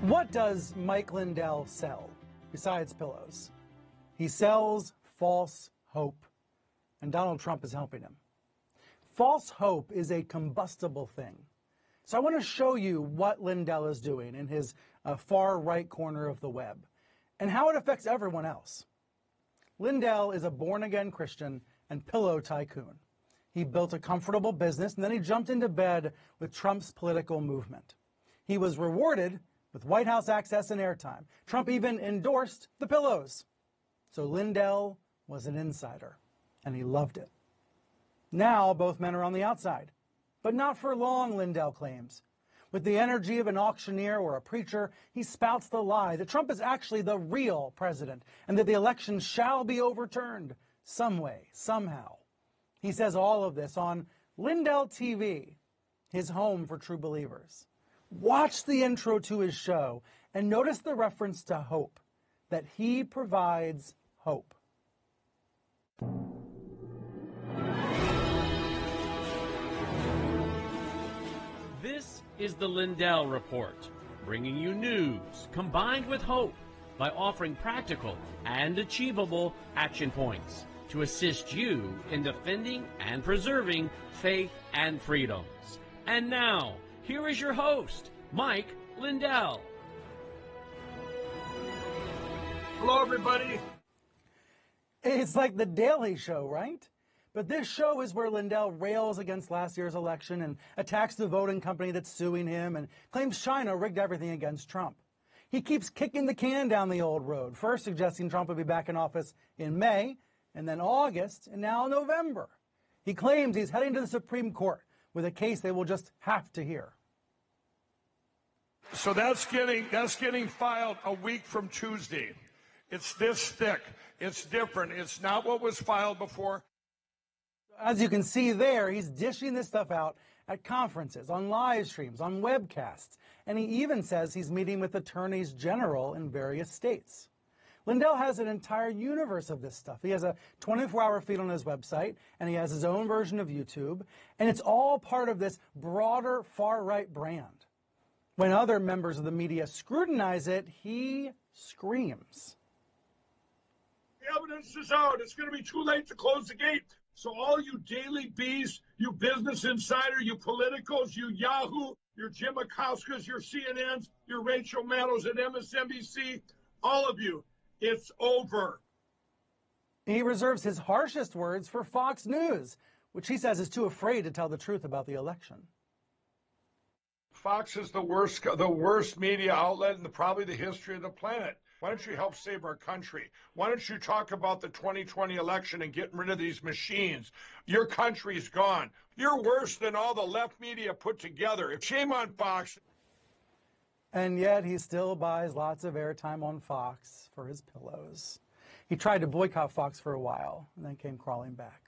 What does Mike Lindell sell besides pillows? He sells false hope, and Donald Trump is helping him. False hope is a combustible thing. So I want to show you what Lindell is doing in his far right corner of the web and how it affects everyone else. Lindell is a born-again Christian and pillow tycoon. He built a comfortable business, and then he jumped into bed with Trump's political movement. He was rewarded with White House access and airtime. Trump even endorsed the pillows. So Lindell was an insider, and he loved it. Now both men are on the outside, but not for long, Lindell claims. With the energy of an auctioneer or a preacher, he spouts the lie that Trump is actually the real president and that the election shall be overturned some way, somehow. He says all of this on Lindell TV, his home for true believers. Watch the intro to his show and notice the reference to hope, that he provides hope. This is the Lindell Report, bringing you news combined with hope by offering practical and achievable action points to assist you in defending and preserving faith and freedoms. And now, here is your host, Mike Lindell. Hello, everybody. It's like the Daily Show, right? But this show is where Lindell rails against last year's election and attacks the voting company that's suing him and claims China rigged everything against Trump. He keeps kicking the can down the old road, first suggesting Trump would be back in office in May, and then August, and now November. He claims he's heading to the Supreme Court with a case they will just have to hear. So that's getting filed a week from Tuesday. It's this thick. It's different. It's not what was filed before. As you can see there, he's dishing this stuff out at conferences, on live streams, on webcasts, and he even says he's meeting with attorneys general in various states. Lindell has an entire universe of this stuff. He has a 24-hour feed on his website, and he has his own version of YouTube, and it's all part of this broader far-right brand. When other members of the media scrutinize it, he screams. The evidence is out. It's going to be too late to close the gate. So all you Daily Bees, you Business Insider, you Politicos, you Yahoo, your Jim Akauskas, your CNNs, your Rachel Maddows at MSNBC, all of you, it's over. He reserves his harshest words for Fox News, which he says is too afraid to tell the truth about the election. Fox is the worst media outlet in probably the history of the planet. Why don't you help save our country? Why don't you talk about the 2020 election and getting rid of these machines? Your country's gone. You're worse than all the left media put together. Shame on Fox. And yet he still buys lots of airtime on Fox for his pillows. He tried to boycott Fox for a while and then came crawling back.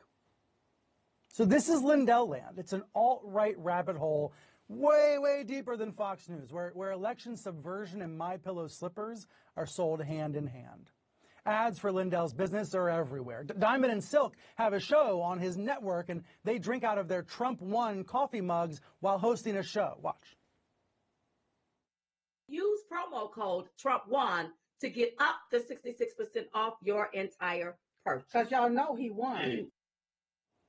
So this is Lindell land. It's an alt-right rabbit hole way, way deeper than Fox News, where election subversion and MyPillow slippers are sold hand in hand. Ads for Lindell's business are everywhere. Diamond and Silk have a show on his network, and they drink out of their Trump One coffee mugs while hosting a show. Watch. Use promo code Trump1 to get up to 66% off your entire purchase. Because y'all know he won.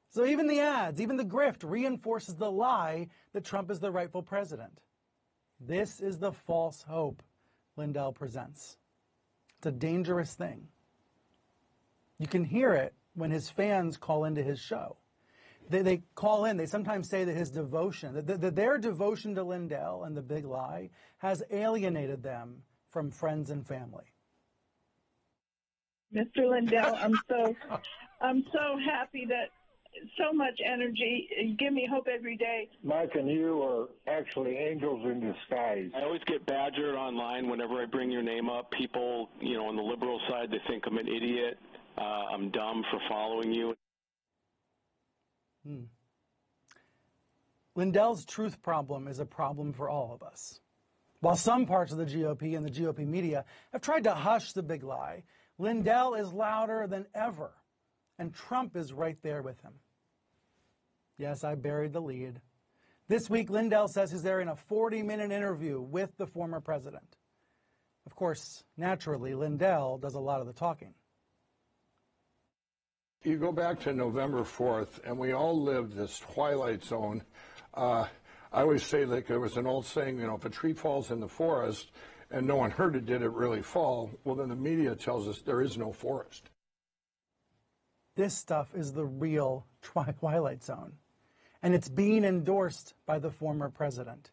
So even the ads, even the grift reinforces the lie that Trump is the rightful president. This is the false hope Lindell presents. It's a dangerous thing. You can hear it when his fans call into his show. They call in, they sometimes say that his devotion, that their devotion to Lindell and the big lie has alienated them from friends and family. Mr. Lindell, I'm so happy that so much energy. You give me hope every day. Mike and you are actually angels in disguise. I always get badgered online whenever I bring your name up. People, on the liberal side, they think I'm an idiot. I'm dumb for following you. Lindell's truth problem is a problem for all of us. While some parts of the GOP and the GOP media have tried to hush the big lie, Lindell is louder than ever, and Trump is right there with him. Yes, I buried the lead. This week, Lindell says he's there in a 40-minute interview with the former president. Of course, naturally, Lindell does a lot of the talking. You go back to November 4th, and we all lived this twilight zone. I always say, like, there was an old saying, you know, if a tree falls in the forest and no one heard it, did it really fall? Well, then the media tells us there is no forest. This stuff is the real twilight zone, and it's being endorsed by the former president.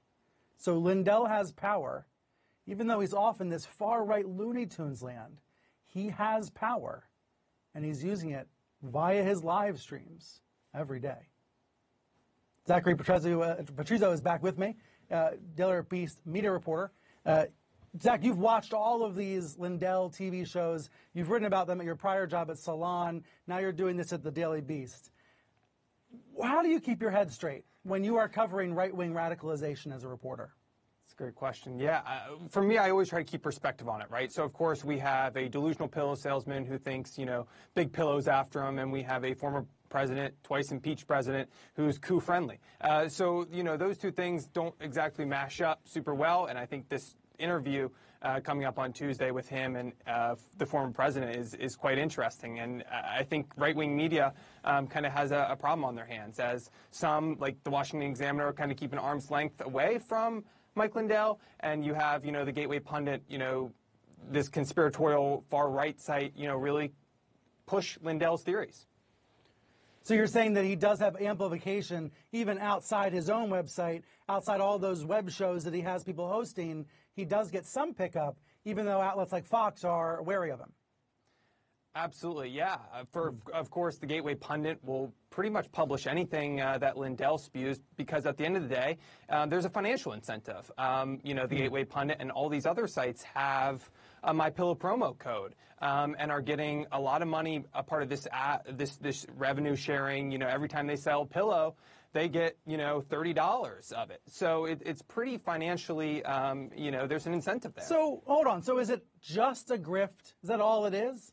So Lindell has power, even though he's off in this far-right Looney Tunes land. He has power, and he's using it via his live streams every day. Zachary Patrizio is back with me, Daily Beast media reporter. Zach, you've watched all of these Lindell TV shows. You've written about them at your prior job at Salon. Now you're doing this at the Daily Beast. How do you keep your head straight when you are covering right-wing radicalization as a reporter? That's a great question. Yeah, for me, I always try to keep perspective on it, right? So, of course, we have a delusional pillow salesman who thinks, you know, big pillows after him, and we have a former president, twice impeached president, who's coup-friendly. So, you know, those two things don't exactly mash up super well, and I think this interview coming up on Tuesday with him and the former president is quite interesting. And I think right-wing media kind of has a problem on their hands, as some, like the Washington Examiner, kind of keep an arm's length away from Mike Lindell, and you have, you know, the Gateway Pundit, you know, this conspiratorial far-right site, you know, really push Lindell's theories. So you're saying that he does have amplification even outside his own website, outside all those web shows that he has people hosting. He does get some pickup, even though outlets like Fox are wary of him. Absolutely, yeah. Of course, the Gateway Pundit will pretty much publish anything that Lindell spews, because at the end of the day, there's a financial incentive. You know, the Gateway Pundit and all these other sites have a MyPillow promo code and are getting a lot of money, a part of this this revenue sharing. You know, every time they sell a pillow, they get, you know, $30 of it. So it's pretty financially, you know, there's an incentive there. So hold on. So is it just a grift? Is that all it is?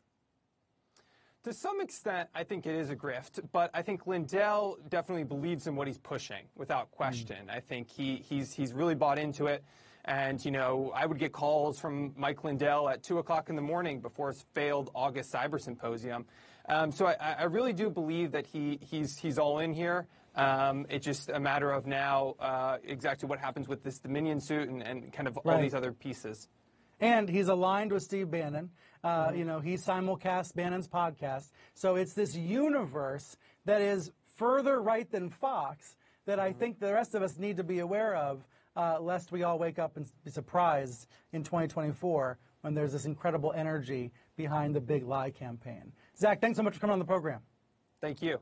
To some extent, I think it is a grift, but I think Lindell definitely believes in what he's pushing, without question. I think he's really bought into it. And, you know, I would get calls from Mike Lindell at 2 o'clock in the morning before his failed August Cyber Symposium. So I really do believe that he's all in here. It's just a matter of now exactly what happens with this Dominion suit and kind of all these other pieces. And he's aligned with Steve Bannon. You know, he simulcasts Bannon's podcast. So it's this universe that is further right than Fox that I think the rest of us need to be aware of, lest we all wake up and be surprised in 2024 when there's this incredible energy behind the big lie campaign. Zach, thanks so much for coming on the program. Thank you.